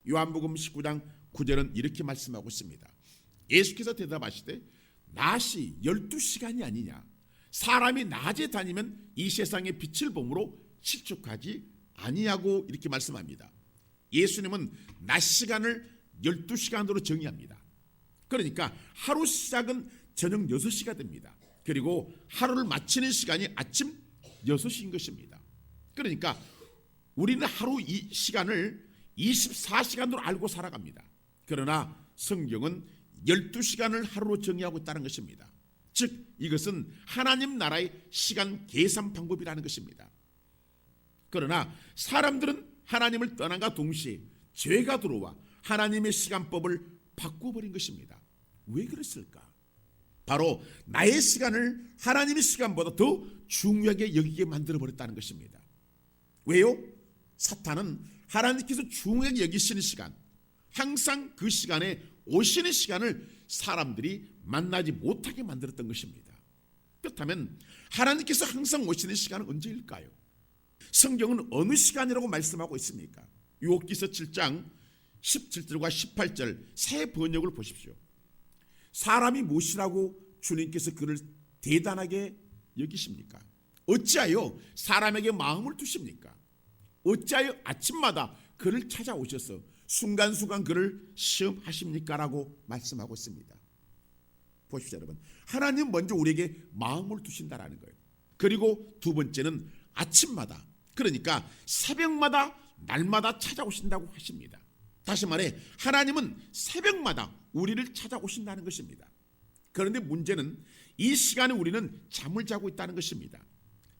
요한복음 19장 9절은 이렇게 말씀하고 있습니다. 예수께서 대답하시되 낮이 12시간이 아니냐. 사람이 낮에 다니면 이 세상의 빛을 보므로 실족하지 아니하고 이렇게 말씀합니다. 예수님은 낮 시간을 12시간으로 정의합니다. 그러니까 하루 시작은 저녁 6시가 됩니다. 그리고 하루를 마치는 시간이 아침 6시인 것입니다. 그러니까 우리는 하루 이 시간을 24시간으로 알고 살아갑니다. 그러나 성경은 12시간을 하루로 정의하고 있다는 것입니다. 즉 이것은 하나님 나라의 시간 계산 방법이라는 것입니다. 그러나 사람들은 하나님을 떠난과 동시에 죄가 들어와 하나님의 시간법을 바꿔버린 것입니다. 왜 그랬을까? 바로 나의 시간을 하나님의 시간보다 더 중요하게 여기게 만들어버렸다는 것입니다. 왜요? 사탄은 하나님께서 중요하게 여기시는 시간, 항상 그 시간에 오시는 시간을 사람들이 만나지 못하게 만들었던 것입니다. 그렇다면 하나님께서 항상 오시는 시간은 언제일까요? 성경은 어느 시간이라고 말씀하고 있습니까? 욥기서 7장 17절과 18절 새 번역을 보십시오. 사람이 무엇이라고 주님께서 그를 대단하게 여기십니까? 어찌하여 사람에게 마음을 두십니까? 어찌하여 아침마다 그를 찾아오셔서 순간순간 그를 시험하십니까? 라고 말씀하고 있습니다. 보십시오 여러분. 하나님 먼저 우리에게 마음을 두신다라는 거예요. 그리고 두 번째는 아침마다, 그러니까 새벽마다 날마다 찾아오신다고 하십니다. 다시 말해 하나님은 새벽마다 우리를 찾아오신다는 것입니다. 그런데 문제는 이 시간에 우리는 잠을 자고 있다는 것입니다.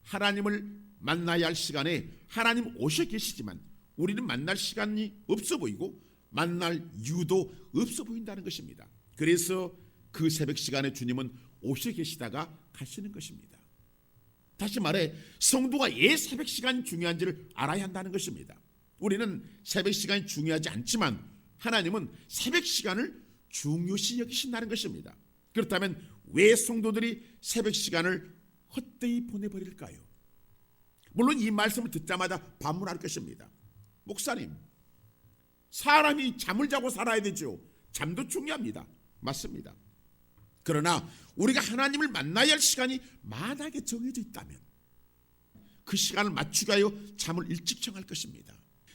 하나님을 만나야 할 시간에 하나님 오셔 계시지만 우리는 만날 시간이 없어 보이고 만날 이유도 없어 보인다는 것입니다. 그래서 그 새벽 시간에 주님은 오셔 계시다가 가시는 것입니다. 다시 말해 성도가 왜 새벽 시간이 중요한지를 알아야 한다는 것입니다. 우리는 새벽 시간이 중요하지 않지만 하나님은 새벽 시간을 중요시 여기신다는 것입니다. 그렇다면 왜 성도들이 새벽 시간을 헛되이 보내버릴까요? 물론 이 말씀을 듣자마자 반문할 것입니다. 목사님, 사람이 잠을 자고 살아야 되죠. 잠도 중요합니다. 맞습니다. 그러나 우리가 하나님을 만나야 할 시간이 만약에 정해져 있다면 그 시간을 맞추기 위하여 잠을 일찍 청할 것입니다.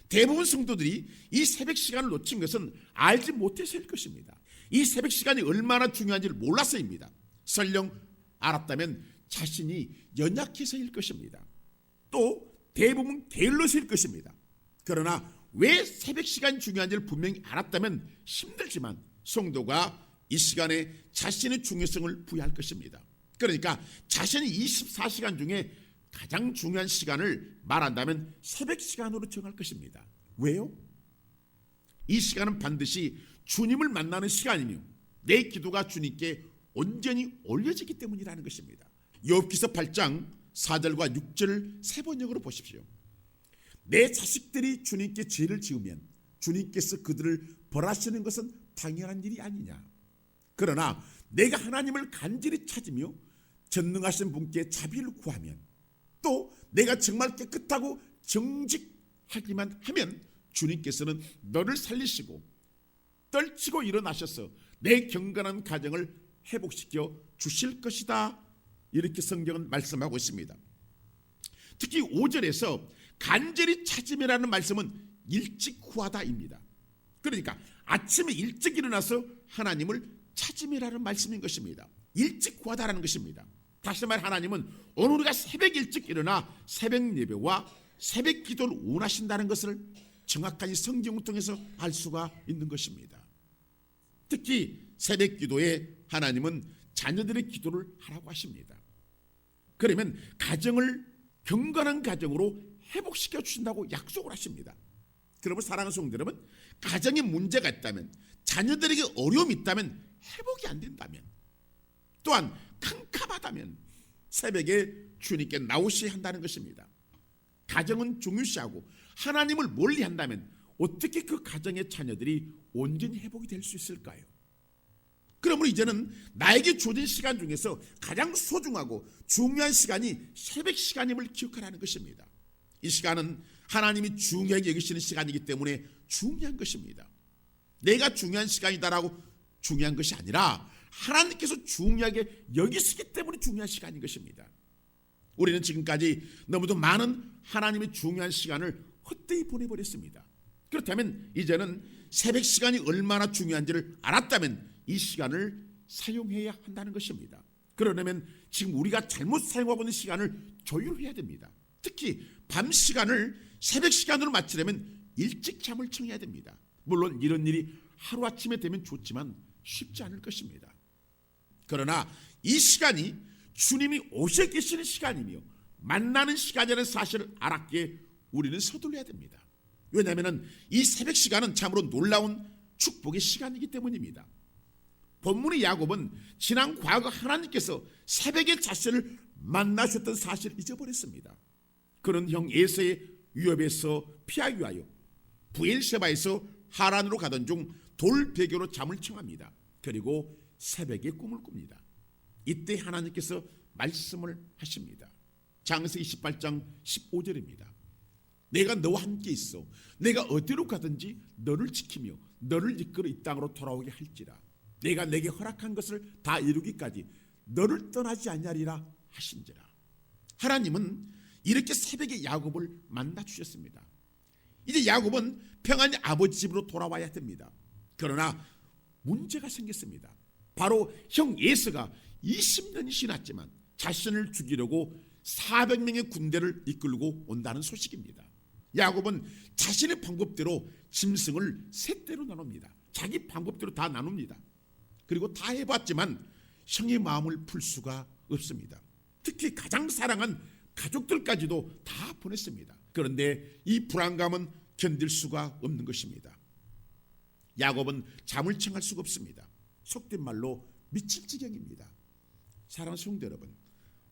대부분 성도들이 이 새벽 시간을 놓친 것은 알지 못해서일 것입니다. 이 새벽 시간이 얼마나 중요한지를 몰라서입니다. 설령 알았다면 자신이 연약해서일 것입니다. 또 대부분 게을러서일 것입니다. 그러나 왜 새벽 시간이 중요한지를 분명히 알았다면 힘들지만 성도가 이 시간에 자신의 중요성을 부여할 것입니다. 그러니까 자신이 24시간 중에 가장 중요한 시간을 말한다면 새벽 시간으로 정할 것입니다. 왜요? 이 시간은 반드시 주님을 만나는 시간이며 내 기도가 주님께 온전히 올려지기 때문이라는 것입니다. 욥기서 8장 4절과 6절을 세 번역으로 보십시오. 내 자식들이 주님께 죄를 지으면 주님께서 그들을 벌하시는 것은 당연한 일이 아니냐. 그러나 내가 하나님을 간절히 찾으며 전능하신 분께 자비를 구하면 또 내가 정말 깨끗하고 정직하기만 하면 주님께서는 너를 살리시고 떨치고 일어나셔서 내 경건한 가정을 회복시켜 주실 것이다. 이렇게 성경은 말씀하고 있습니다. 특히 5절에서 간절히 찾음이라는 말씀은 일찍 구하다입니다. 그러니까 아침에 일찍 일어나서 하나님을 찾음이라는 말씀인 것입니다. 일찍 구하다라는 것입니다. 다시 말해 하나님은 오늘 우리가 새벽 일찍 일어나 새벽 예배와 새벽 기도를 원하신다는 것을 정확하게 성경을 통해서 알 수가 있는 것입니다. 특히 새벽 기도에 하나님은 자녀들의 기도를 하라고 하십니다. 그러면 가정을 경건한 가정으로 회복시켜 주신다고 약속을 하십니다. 그러면 사랑하는 성도 여러분, 가정에 문제가 있다면 자녀들에게 어려움이 있다면 회복이 안 된다면 또한 캄캄하다면 새벽에 주님께 나오셔야 한다는 것입니다. 가정은 중요시하고 하나님을 멀리한다면 어떻게 그 가정의 자녀들이 온전히 회복이 될 수 있을까요? 그러므로 이제는 나에게 주어진 시간 중에서 가장 소중하고 중요한 시간이 새벽 시간임을 기억하라는 것입니다. 이 시간은 하나님이 중요하게 여기시는 시간이기 때문에 중요한 것입니다. 내가 중요한 시간이다라고 중요한 것이 아니라 하나님께서 중요하게 여기시기 때문에 중요한 시간인 것입니다. 우리는 지금까지 너무도 많은 하나님의 중요한 시간을 헛되이 보내버렸습니다. 그렇다면 이제는 새벽 시간이 얼마나 중요한지를 알았다면 이 시간을 사용해야 한다는 것입니다. 그러려면 지금 우리가 잘못 사용하고 있는 시간을 조율해야 됩니다. 특히 밤 시간을 새벽 시간으로 맞추려면 일찍 잠을 청해야 됩니다. 물론 이런 일이 하루아침에 되면 좋지만 쉽지 않을 것입니다. 그러나 이 시간이 주님이 오셔 계시는 시간이며 만나는 시간이라는 사실을 알았기에 우리는 서둘러야 됩니다. 왜냐하면 이 새벽 시간은 참으로 놀라운 축복의 시간이기 때문입니다. 본문의 야곱은 지난 과거 하나님께서 새벽에 자신을 만나셨던 사실을 잊어버렸습니다. 그는 형 에서의 위협에서 피하기 위하여 부엘세바에서 하란으로 가던 중 돌베개로 잠을 청합니다. 그리고 새벽에 꿈을 꿉니다. 이때 하나님께서 말씀을 하십니다. 창세기 28장 15절입니다. 내가 너와 함께 있어 내가 어디로 가든지 너를 지키며 너를 이끌어 이 땅으로 돌아오게 할지라. 내가 내게 허락한 것을 다 이루기까지 너를 떠나지 아니하리라 하신지라. 하나님은 이렇게 새벽에 야곱을 만나 주셨습니다. 이제 야곱은 평안히 아버지 집으로 돌아와야 됩니다. 그러나 문제가 생겼습니다. 바로 형 에서가 20년이 지났지만 자신을 죽이려고 400명의 군대를 이끌고 온다는 소식입니다. 야곱은 자신의 방법대로 짐승을 세 대로 나눕니다. 자기 방법대로 다 나눕니다. 그리고 다 해봤지만 형의 마음을 풀 수가 없습니다. 특히 가장 사랑한 가족들까지도 다 보냈습니다. 그런데 이 불안감은 견딜 수가 없는 것입니다. 야곱은 잠을 청할 수가 없습니다. 속된 말로 미칠 지경입니다. 사랑하는 성도 여러분,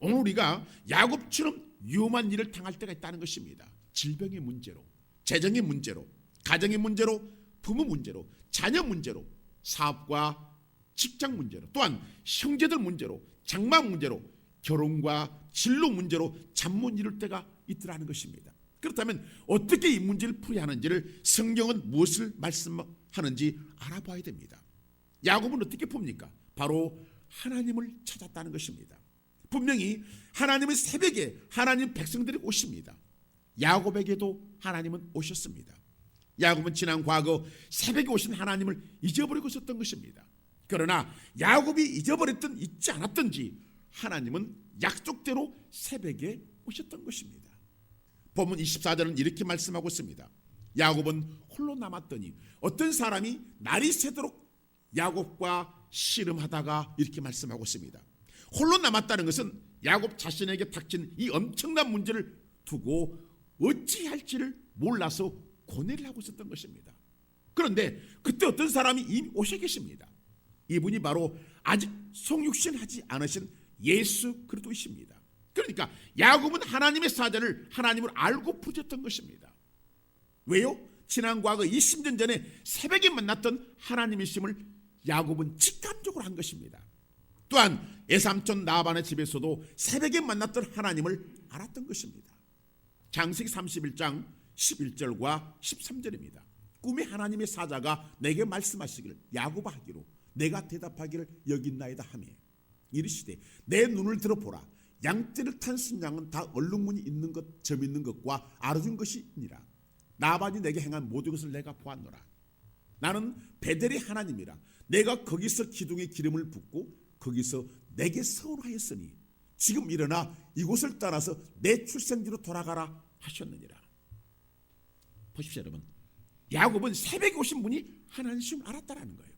오늘 우리가 야곱처럼 위험한 일을 당할 때가 있다는 것입니다. 질병의 문제로, 재정의 문제로, 가정의 문제로, 부모 문제로, 자녀 문제로, 사업과 직장 문제로, 또한 형제들 문제로, 장막 문제로, 결혼과 진로 문제로 잠 못 이룰 때가 있더라는 것입니다. 그렇다면 어떻게 이 문제를 풀어야 하는지를 성경은 무엇을 말씀하는지 알아봐야 됩니다. 야곱은 어떻게 풉니까? 바로 하나님을 찾았다는 것입니다. 분명히 하나님은 새벽에 하나님 백성들이 오십니다. 야곱에게도 하나님은 오셨습니다. 야곱은 지난 과거 새벽에 오신 하나님을 잊어버리고 있었던 것입니다. 그러나 야곱이 잊지 않았던지 하나님은 약속대로 새벽에 오셨던 것입니다. 본문 24절은 이렇게 말씀하고 있습니다. 야곱은 홀로 남았더니 어떤 사람이 날이 새도록 야곱과 씨름하다가 이렇게 말씀하고 있습니다. 홀로 남았다는 것은 야곱 자신에게 닥친 이 엄청난 문제를 두고 어찌할지를 몰라서 고뇌를 하고 있었던 것입니다. 그런데 그때 어떤 사람이 이미 오셔 계십니다. 이분이 바로 아직 성육신하지 않으신 예수 그리스도이십니다. 그러니까 야곱은 하나님의 사자를 하나님을 알고 부르셨던 것입니다. 왜요? 지난 과거 20년 전에 새벽에 만났던 하나님이심을 야곱은 직감적으로 한 것입니다. 또한 애삼촌 라반의 집에서도 새벽에 만났던 하나님을 알았던 것입니다. 창세기 31장 11절과 13절입니다. 꿈에 하나님의 사자가 내게 말씀하시기를 야곱아 하기로 내가 대답하기를 여기 있나이다 하며 이르시되 내 눈을 들어보라. 양떼를 탄 순양은 다 얼룩무늬 있는 것 점 있는 것과 아르준 것이니라. 라반이 내게 행한 모든 것을 내가 보았노라. 나는 베델의 하나님이라. 내가 거기서 기둥에 기름을 붓고 거기서 내게 서원하였으니 지금 일어나 이곳을 떠나서 내 출생지로 돌아가라 하셨느니라. 보십시오 여러분, 야곱은 새벽에 오신 분이 하나님을 알았다라는 거예요.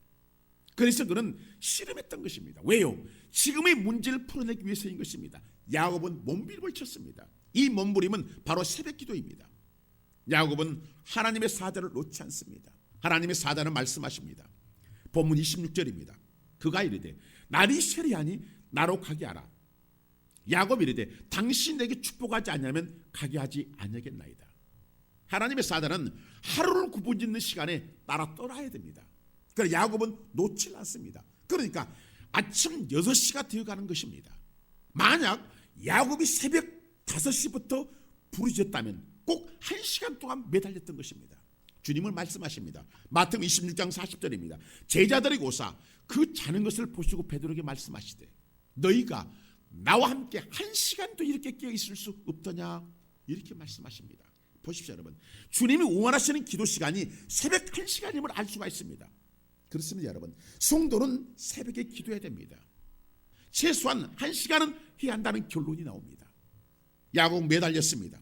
그래서 그는 씨름했던 것입니다. 왜요? 지금의 문제를 풀어내기 위해서인 것입니다. 야곱은 몸부림을 쳤습니다. 이 몸부림은 바로 새벽 기도입니다. 야곱은 하나님의 사자를 놓지 않습니다. 하나님의 사자는 말씀하십니다. 본문 26절입니다. 그가 이르되 날이 세리하니 나로 가게 하라. 야곱이 이르되 당신 내게 축복하지 않으면 가게 하지 아니하겠나이다. 하나님의 사자는 하루를 구분짓는 시간에 따라 떠나야 됩니다. 그래서 야곱은 놓지 않습니다. 그러니까 아침 6시가 되어가는 것입니다. 만약 야곱이 새벽 5시부터 부르짖었다면 꼭 1시간 동안 매달렸던 것입니다. 주님을 말씀하십니다. 마태복음 26장 40절입니다. 제자들이 고사 그 자는 것을 보시고 베드로에게 말씀하시되 너희가 나와 함께 한 시간도 이렇게 깨어 있을 수 없더냐 이렇게 말씀하십니다. 보십시오 여러분, 주님이 원하시는 기도 시간이 새벽 1시간임을 알 수가 있습니다. 그렇습니다 여러분, 성도는 새벽에 기도해야 됩니다. 최소한 1시간은 해야 한다는 결론이 나옵니다. 야곱 매달렸습니다.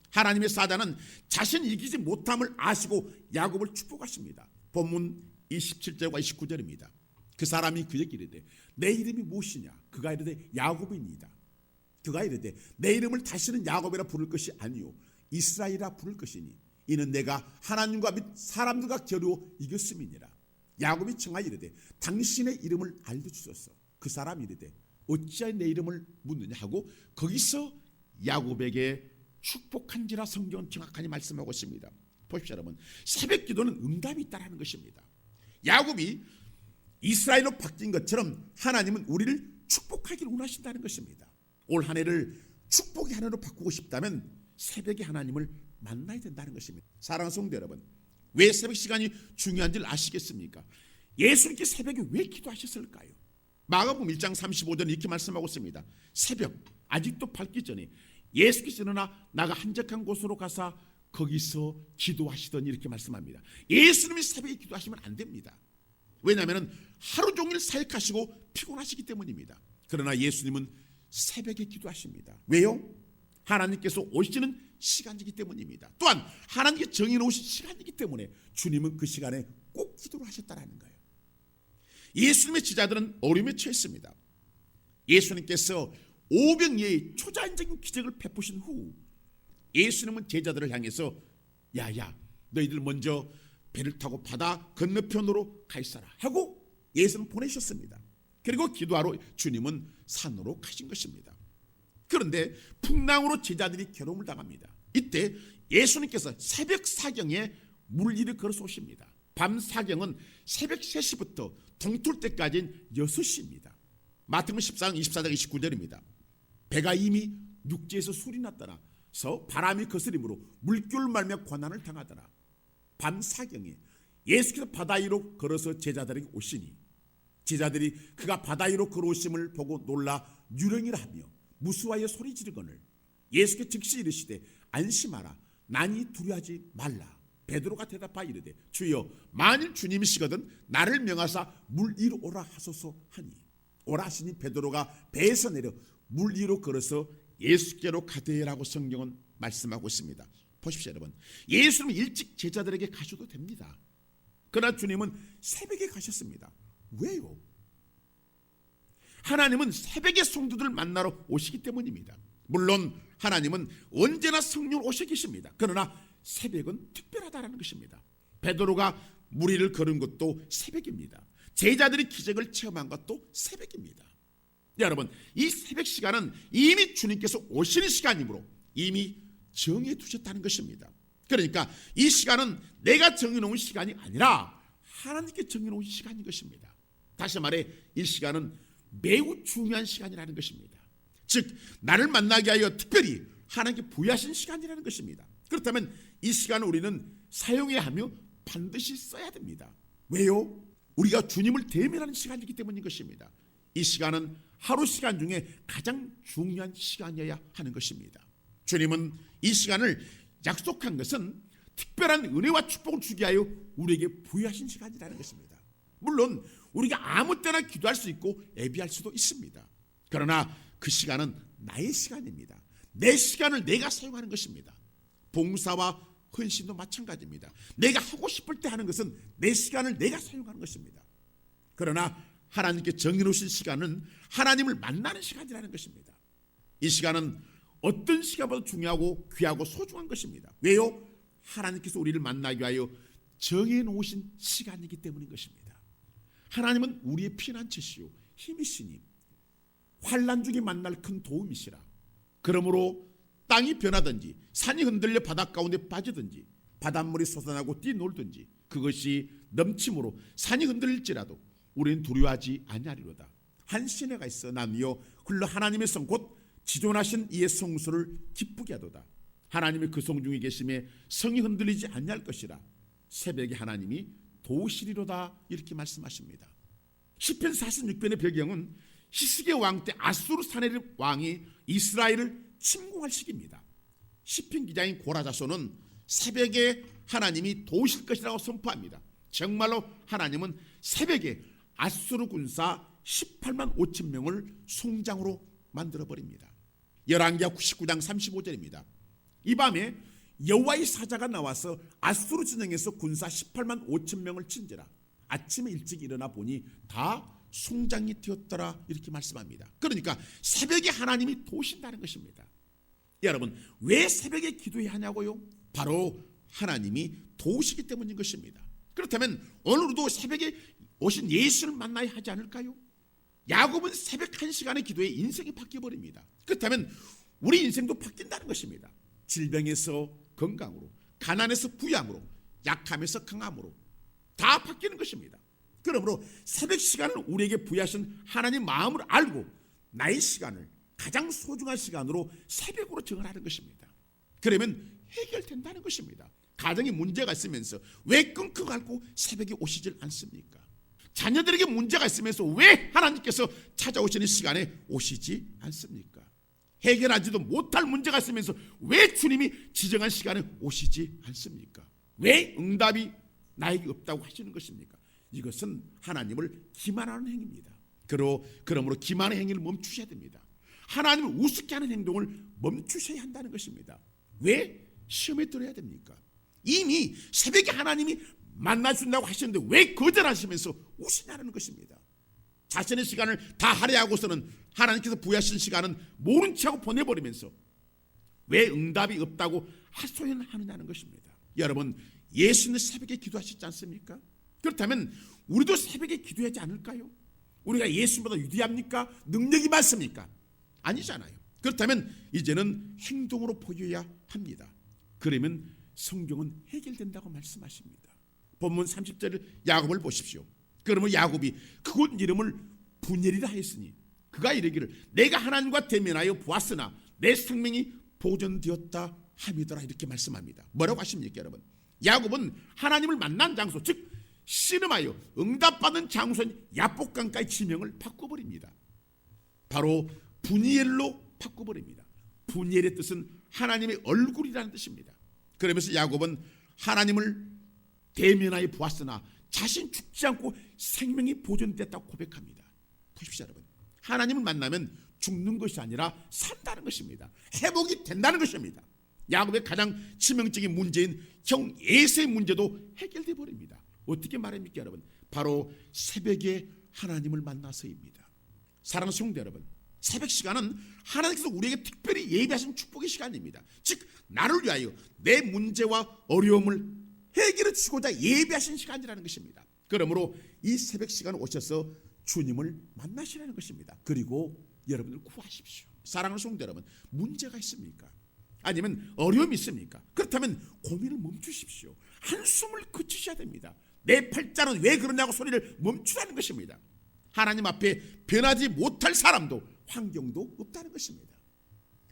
하나님의 사자는 자신이 이기지 못함을 아시고 야곱을 축복하십니다. 본문 27절과 29절입니다. 그 사람이 그에게 이르되 내 이름이 무엇이냐? 그가 이르되 야곱이니이다. 그가 이르되 내 이름을 다시는 야곱이라 부를 것이 아니요 이스라엘이라 부를 것이니 이는 내가 하나님과 및 사람들과 겨루어 이겼음이니라. 야곱이 청하여 이르되 당신의 이름을 알려주소서. 그 사람이 이르되 어찌하여 내 이름을 묻느냐 하고 거기서 야곱에게 축복한지라 성경은 정확하게 말씀하고 있습니다. 보십시오 여러분, 새벽 기도는 응답이 있다는 것입니다. 야곱이 이스라엘로 바뀐 것처럼 하나님은 우리를 축복하기를 원하신다는 것입니다. 올 한 해를 축복의 한 해로 바꾸고 싶다면 새벽에 하나님을 만나야 된다는 것입니다. 사랑하는 성도 여러분, 왜 새벽 시간이 중요한지를 아시겠습니까? 예수님께 새벽에 왜 기도하셨을까요? 마가복음 1장 35절 이렇게 말씀하고 있습니다. 새벽 아직도 밝기 전에 예수께서 일어나 나가 한적한 곳으로 가사 거기서 기도하시더니 이렇게 말씀합니다. 예수님이 새벽에 기도하시면 안 됩니다. 왜냐하면 하루 종일 사역하시고 피곤하시기 때문입니다. 그러나 예수님은 새벽에 기도하십니다. 왜요? 하나님께서 오시는 시간이기 때문입니다. 또한 하나님께 정해놓으신 시간이기 때문에 주님은 그 시간에 꼭 기도를 하셨다는 거예요. 예수님의 제자들은 어려움에 처했습니다. 예수님께서 오병이어의 초자연적인 기적을 베푸신 후 예수님은 제자들을 향해서 야야 너희들 먼저 배를 타고 바다 건너편으로 가 있어라 하고 예수님 보내셨습니다. 그리고 기도하러 주님은 산으로 가신 것입니다. 그런데 풍랑으로 제자들이 괴로움을 당합니다. 이때 예수님께서 새벽 사경에 물 위를 걸어서 오십니다. 밤 사경은 새벽 3시부터 동틀 때까지는 6시입니다. 마태복음 14장 24장 29절입니다. 배가 이미 육지에서 술이 났더라서 바람이 거스림으로 물결을 말며 고난을 당하더라. 밤 사경에 예수께서 바다 위로 걸어서 제자들에게 오시니 제자들이 그가 바다 위로 걸어오심을 보고 놀라 유령이라 하며 무수하여 소리 지르거늘 예수께 즉시 이르시되 안심하라 난이 두려워하지 말라. 베드로가 대답하여 이르되 주여 만일 주님이시거든 나를 명하사 물 위로 오라 하소서 하니 오라 하시니 베드로가 배에서 내려 물 위로 걸어서 예수께로 가되라고 성경은 말씀하고 있습니다. 보십시오 여러분, 예수님은 일찍 제자들에게 가셔도 됩니다. 그러나 주님은 새벽에 가셨습니다. 왜요? 하나님은 새벽에 성도들을 만나러 오시기 때문입니다. 물론 하나님은 언제나 성령으로 오셔 계십니다. 그러나 새벽은 특별하다는 것입니다. 베드로가 물 위를 걸은 것도 새벽입니다. 제자들이 기적을 체험한 것도 새벽입니다. 여러분, 이 새벽 시간은 이미 주님께서 오시는 시간이므로 이미 정해 두셨다는 것입니다. 그러니까 이 시간은 내가 정해놓은 시간이 아니라 하나님께 정해놓은 시간인 것입니다. 다시 말해 이 시간은 매우 중요한 시간이라는 것입니다. 즉 나를 만나게 하여 특별히 하나님께 부여하신 시간이라는 것입니다. 그렇다면 이 시간을 우리는 사용해야 하며 반드시 써야 됩니다. 왜요? 우리가 주님을 대면하는 시간이기 때문인 것입니다. 이 시간은 하루 시간 중에 가장 중요한 시간이어야 하는 것입니다. 주님은 이 시간을 약속한 것은 특별한 은혜와 축복을 주게 하여 우리에게 부여하신 시간이라는 것입니다. 물론 우리가 아무 때나 기도할 수 있고 예비할 수도 있습니다. 그러나 그 시간은 나의 시간입니다. 내 시간을 내가 사용하는 것입니다. 봉사와 헌신도 마찬가지입니다. 내가 하고 싶을 때 하는 것은 내 시간을 내가 사용하는 것입니다. 그러나 하나님께 정해놓으신 시간은 하나님을 만나는 시간이라는 것입니다. 이 시간은 어떤 시간보다 중요하고 귀하고 소중한 것입니다. 왜요? 하나님께서 우리를 만나기 위하여 정해놓으신 시간이기 때문인 것입니다. 하나님은 우리의 피난처시요 힘이시니 환난 중에 만날 큰 도움이시라. 그러므로 땅이 변하든지 산이 흔들려 바닷 가운데 빠지든지 바닷물이 솟아나고 뛰놀든지 그것이 넘침으로 산이 흔들릴지라도 우리는 두려워하지 아니하리로다. 한 시내가 있어 나누어 흘러 하나님의 성 곧 지존하신 이의 성소를 기쁘게 하도다. 하나님의 그 성 중에 계심에 성이 흔들리지 아니할 것이라. 새벽에 하나님이 도우시리로다 이렇게 말씀하십니다. 시편 46편의 배경은 히스기야 왕 때 아수르 사네립 왕이 이스라엘을 침공할 시기입니다. 시편 기자인 고라자손은 새벽에 하나님이 도우실 것이라고 선포합니다. 정말로 하나님은 새벽에 아수르 군사 18만 5천 명을 송장으로 만들어버립니다. 열왕기하 99장 35절입니다. 이 밤에 여호와의 사자가 나와서 아수르 진영에서 군사 18만 5천 명을 친지라. 아침에 일찍 일어나 보니 다 송장이 되었더라 이렇게 말씀합니다. 그러니까 새벽에 하나님이 도우신다는 것입니다. 여러분, 왜 새벽에 기도해야 하냐고요? 바로 하나님이 도우시기 때문인 것입니다. 그렇다면 오늘도 새벽에 오신 예수를 만나야 하지 않을까요? 야곱은 새벽 1시간의 기도에 인생이 바뀌어버립니다. 그렇다면 우리 인생도 바뀐다는 것입니다. 질병에서 건강으로, 가난에서 부양으로, 약함에서 강함으로 다 바뀌는 것입니다. 그러므로 새벽 시간을 우리에게 부여하신 하나님 마음을 알고 나의 시간을 가장 소중한 시간으로 새벽으로 정하는 것입니다. 그러면 해결된다는 것입니다. 가정에 문제가 있으면서 왜 끙끙 앓고 새벽에 오시질 않습니까? 자녀들에게 문제가 있으면서 왜 하나님께서 찾아오시는 시간에 오시지 않습니까? 해결하지도 못할 문제가 있으면서 왜 주님이 지정한 시간에 오시지 않습니까? 왜 응답이 나에게 없다고 하시는 것입니까? 이것은 하나님을 기만하는 행위입니다. 그러므로 기만의 행위를 멈추셔야 됩니다. 하나님을 우습게 하는 행동을 멈추셔야 한다는 것입니다. 왜 시험에 들어야 됩니까? 이미 새벽에 하나님이 만나준다고 하시는데 왜 거절하시면서 우시냐는 것입니다. 자신의 시간을 다 할애하고서는 하나님께서 부여하신 시간은 모른 척하고 보내버리면서 왜 응답이 없다고 하소연하느냐는 것입니다. 여러분, 예수는 새벽에 기도하시지 않습니까? 그렇다면 우리도 새벽에 기도하지 않을까요? 우리가 예수보다 위대합니까? 능력이 많습니까? 아니잖아요. 그렇다면 이제는 행동으로 보여야 합니다. 그러면 성경은 해결된다고 말씀하십니다. 본문 30절 야곱을 보십시오. 그러면 야곱이 그곳 이름을 분엘이라 하였으니 그가 이르기를 내가 하나님과 대면하여 보았으나 내 생명이 보존되었다 함이더라 이렇게 말씀합니다. 뭐라고 하십니까 여러분? 야곱은 하나님을 만난 장소, 즉 씨름하여 응답받은 장소인 야복강가의 지명을 바꿔버립니다. 바로 분이엘로 바꿔버립니다. 분이엘의 뜻은 하나님의 얼굴이라는 뜻입니다. 그러면서 야곱은 하나님을 대면하여 보았으나 자신 죽지 않고 생명이 보존됐다고 고백합니다. 보십시오 여러분, 하나님을 만나면 죽는 것이 아니라 산다는 것입니다. 회복이 된다는 것입니다. 야곱의 가장 치명적인 문제인 형 에서의 문제도 해결돼 버립니다. 어떻게 말합니까 여러분? 바로 새벽에 하나님을 만나서입니다. 사랑하는 성도 여러분, 새벽 시간은 하나님께서 우리에게 특별히 예비하신 축복의 시간입니다. 즉 나를 위하여 내 문제와 어려움을 해결해 주고자 예비하신 시간이라는 것입니다. 그러므로 이 새벽 시간에 오셔서 주님을 만나시라는 것입니다. 그리고 여러분을 구하십시오. 사랑하는 성도 여러분, 문제가 있습니까? 아니면 어려움이 있습니까? 그렇다면 고민을 멈추십시오. 한숨을 그치셔야 됩니다. 내 팔자는 왜 그러냐고 소리를 멈추라는 것입니다. 하나님 앞에 변하지 못할 사람도 환경도 없다는 것입니다.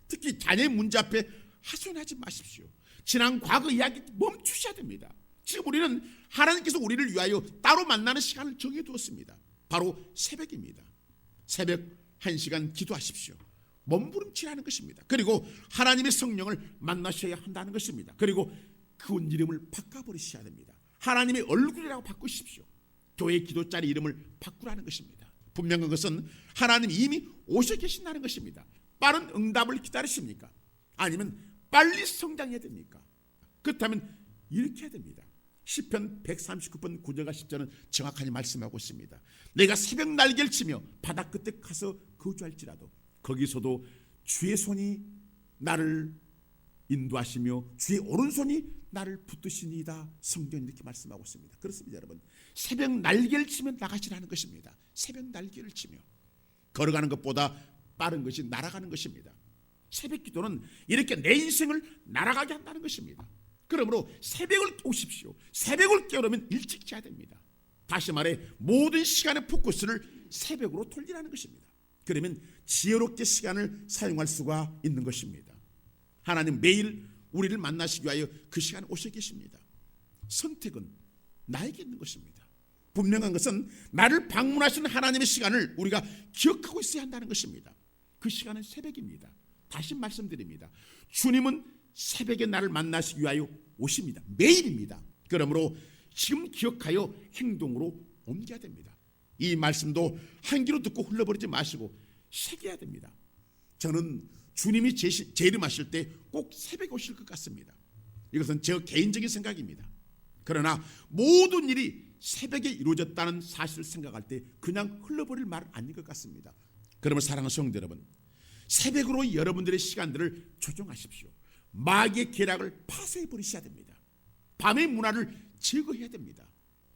특히 자녀의 문제 앞에 하소연하지 마십시오. 지난 과거 이야기 멈추셔야 됩니다. 지금 우리는 하나님께서 우리를 위하여 따로 만나는 시간을 정해두었습니다. 바로 새벽입니다. 새벽 1시간 기도하십시오. 몸부림치라는 것입니다. 그리고 하나님의 성령을 만나셔야 한다는 것입니다. 그리고 그 이름을 바꿔버리셔야 됩니다. 하나님의 얼굴이라고 바꾸십시오. 교회 기도자리 이름을 바꾸라는 것입니다. 분명한 것은 하나님이 이미 오셔 계신다는 것입니다. 빠른 응답을 기다리십니까? 아니면 빨리 성장해야 됩니까? 그렇다면 이렇게 해야 됩니다. 시편 139편 9절과 10절은 정확하게 말씀하고 있습니다. 내가 새벽 날개를 치며 바다 끝에 가서 거주할지라도 거기서도 주의 손이 나를 인도하시며 주의 오른손이 나를 붙드시니이다. 성경이 이렇게 말씀하고 있습니다. 그렇습니다 여러분. 새벽 날개를 치며 나가시라는 것입니다. 새벽 날개를 치며 걸어가는 것보다 빠른 것이 날아가는 것입니다. 새벽 기도는 이렇게 내 인생을 날아가게 한다는 것입니다. 그러므로 새벽을 오십시오. 새벽을 깨우려면 일찍 자야 됩니다. 다시 말해 모든 시간의 포커스를 새벽으로 돌리라는 것입니다. 그러면 지혜롭게 시간을 사용할 수가 있는 것입니다. 하나님 매일 우리를 만나시기 위하여 그 시간에 오셔 계십니다. 선택은 나에게 있는 것입니다. 분명한 것은 나를 방문하시는 하나님의 시간을 우리가 기억하고 있어야 한다는 것입니다. 그 시간은 새벽입니다. 다시 말씀드립니다. 주님은 새벽에 나를 만나시기 위하여 오십니다. 매일입니다. 그러므로 지금 기억하여 행동으로 옮겨야 됩니다. 이 말씀도 한 귀로 듣고 흘러버리지 마시고 새겨야 됩니다. 저는 주님이 재림하실 때 꼭 새벽에 오실 것 같습니다. 이것은 제 개인적인 생각입니다. 그러나 모든 일이 새벽에 이루어졌다는 사실을 생각할 때 그냥 흘러버릴 말은 아닌 것 같습니다. 그러면 사랑하는 성도 여러분, 새벽으로 여러분들의 시간들을 조정하십시오. 마귀의 계략을 파쇄해 버리셔야 됩니다. 밤의 문화를 제거해야 됩니다.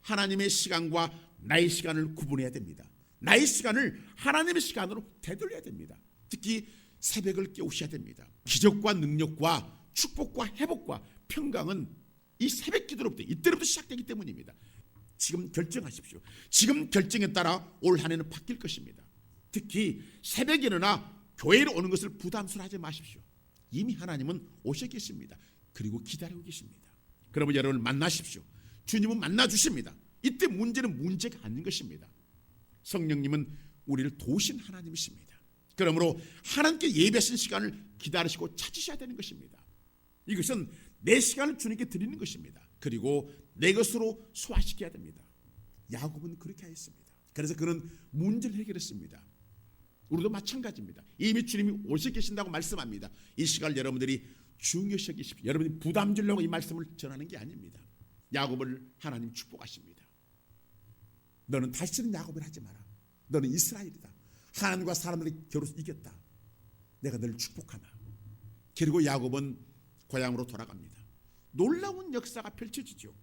하나님의 시간과 나의 시간을 구분해야 됩니다. 나의 시간을 하나님의 시간으로 되돌려야 됩니다. 특히 새벽을 깨우셔야 됩니다. 기적과 능력과 축복과 회복과 평강은 이 새벽 기도로부터 이때로부터 시작되기 때문입니다. 지금 결정하십시오. 지금 결정에 따라 올 한 해는 바뀔 것입니다. 특히 새벽에 일어나 교회로 오는 것을 부담스러워하지 마십시오. 이미 하나님은 오셔 계십니다. 그리고 기다리고 계십니다. 그러면 여러분을 만나십시오. 주님은 만나주십니다. 이때 문제는 문제가 아닌 것입니다. 성령님은 우리를 도우신 하나님이십니다. 그러므로 하나님께 예배하신 시간을 기다리시고 찾으셔야 되는 것입니다. 이것은 내 시간을 주님께 드리는 것입니다. 그리고 내 것으로 소화시켜야 됩니다. 야곱은 그렇게 하였습니다. 그래서 그는 문제를 해결했습니다. 우리도 마찬가지입니다. 이미 주님이 오셔 계신다고 말씀합니다. 이 시간을 여러분들이 중요시 여기십시오. 여러분이 부담 주려고 이 말씀을 전하는 게 아닙니다. 야곱을 하나님 축복하십니다. 너는 다시는 야곱을 하지 마라. 너는 이스라엘이다. 하나님과 사람들의 겨루서 이겼다. 내가 너를 축복하나. 그리고 야곱은 고향으로 돌아갑니다. 놀라운 역사가 펼쳐지죠.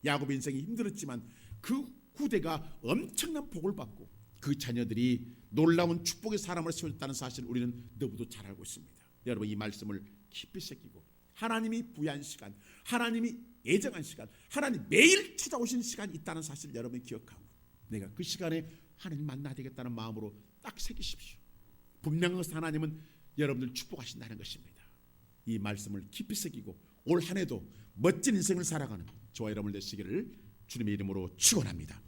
야곱의 인생이 힘들었지만 그 후대가 엄청난 복을 받고 그 자녀들이 놀라운 축복의 사람을 세웠다는 사실을 우리는 너무도 잘 알고 있습니다. 여러분, 이 말씀을 깊이 새기고 하나님이 부여한 시간, 하나님이 예정한 시간, 하나님 매일 찾아오시는 시간이 있다는 사실을 여러분이 기억하고 내가 그 시간에 하나님 만나야 되겠다는 마음으로 딱 새기십시오. 분명한 것은 하나님은 여러분들 축복하신다는 것입니다. 이 말씀을 깊이 새기고 올 한 해도 멋진 인생을 살아가는 저와 여러분들 되시기를 주님의 이름으로 축원합니다.